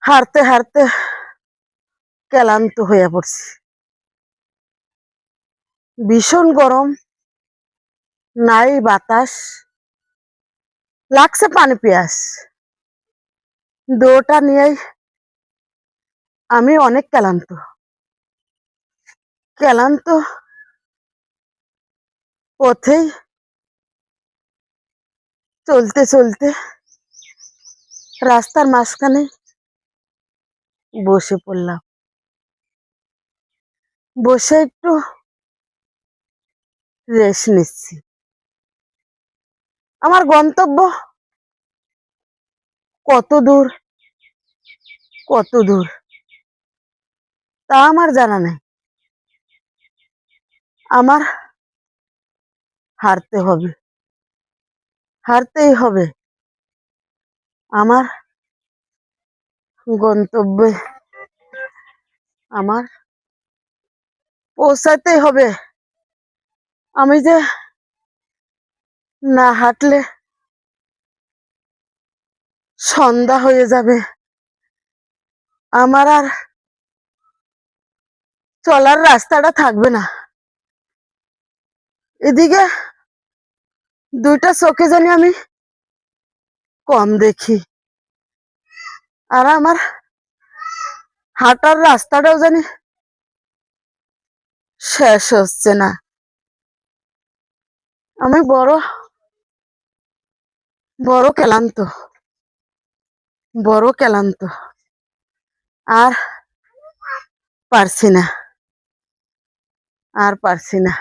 হাঁটতে হাঁটতে ক্লান্ত হয়ে পড়ছি। ভীষণ গরম, নাই বাতাস, লাগছে পানি পিয়াস। দৌড়টা নিয়েই আমি অনেক ক্লান্ত। ক্লান্ত পথেই চলতে চলতে রাস্তার মাঝখানে বসে পড়লাম। বসে একটু রেস্ট নিচ্ছি। আমার গন্তব্য কত দূর কত দূর তা আমার জানা নেই। আমার হারতে হবে, হারতেই হবে। আমার গন্তব্যে আমার পৌঁছাতেই হবে। আমি যে না হাঁটলে সন্ধ্যা হয়ে যাবে, আমার আর চলার রাস্তাটা থাকবে না। এদিকে দুইটা চোখে জানি আমি কম দেখি, আর আমার হাঁটার রাস্তাটাও জানি শেষ হচ্ছে না। আমি বড় বড় ক্লান্ত, বড় ক্লান্ত। আর পারছি না, আর পারছি না।